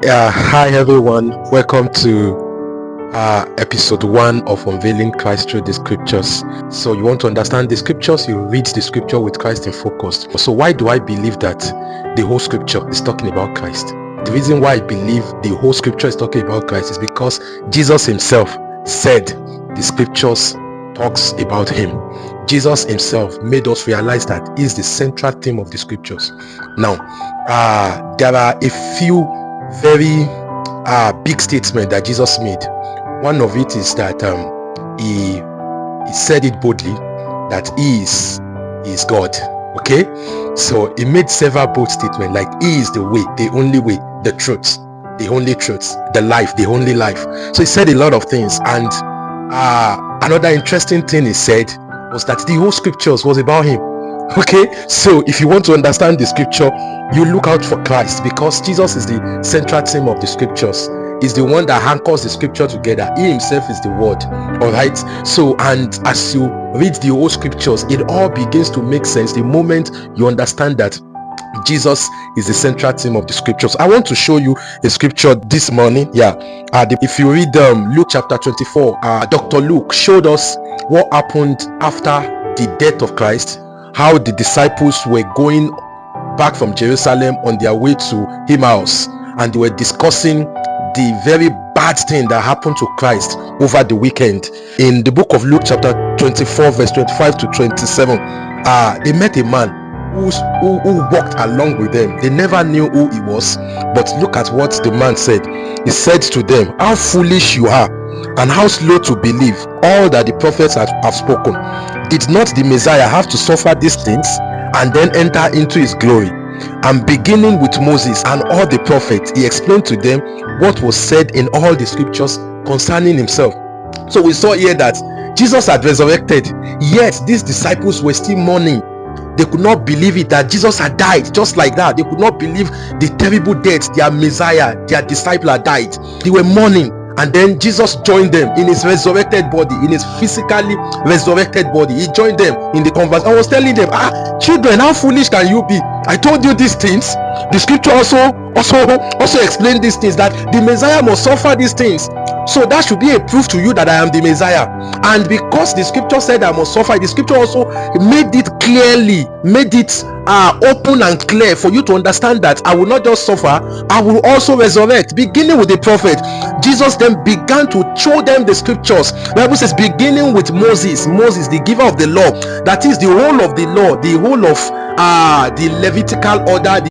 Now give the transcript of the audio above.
Hi everyone, welcome to episode 1 of Unveiling Christ through the scriptures. So you want to understand the scriptures, you read the scripture with Christ in focus. So why do I believe that the whole scripture is talking about Christ? The reason why I believe the whole scripture is talking about Christ is because Jesus himself said the scriptures talks about him. Jesus himself made us realize that he is the central theme of the scriptures. Now, there are a few very big statements that Jesus made. One of it is that he said it boldly that he is God. Okay, so he made several bold statements like he is the way, the only way, the truth, the only truth, the life, the only life. So he said a lot of things, and another interesting thing he said was that the whole scriptures was about him. Okay, so if you want to understand the scripture, you look out for Christ, because Jesus is the central theme of the scriptures. He's the one that anchors the scripture together. He himself is the word. All right, so and as you read the whole scriptures, it all begins to make sense the moment you understand that Jesus is the central theme of the scriptures. I want to show you a scripture this morning. If you read Luke chapter 24, Dr. Luke showed us what happened after the death of Christ, how the disciples were going back from Jerusalem on their way to Emmaus, and they were discussing the very bad thing that happened to Christ over the weekend. In the book of Luke chapter 24 verse 25 to 27, they met a man who walked along with them. They never knew who he was, but look at what the man said. He said to them, "How foolish you are, and how slow to believe all that the prophets have spoken. Did not the Messiah have to suffer these things and then enter into his glory?" And beginning with Moses and all the prophets, he explained to them what was said in all the scriptures concerning himself. So we saw here that Jesus had resurrected, yet these disciples were still mourning. They could not believe it, that Jesus had died just like that. They could not believe the terrible death their Messiah, their disciple, had died. They were mourning. And then Jesus joined them in his resurrected body, in his physically resurrected body. He joined them in the conversation. I was telling them, children, how foolish can you be? I told you these things. The scripture also explained these things, that the Messiah must suffer these things. So that should be a proof to you that I am the Messiah. And because the scripture said I must suffer, the scripture also made it clearly, made it open and clear for you to understand that I will not just suffer, I will also resurrect. Beginning with the prophet, Jesus then began to show them the scriptures. The Bible says, beginning with Moses, the giver of the law, that is the whole of the law, the whole of the Levitical order,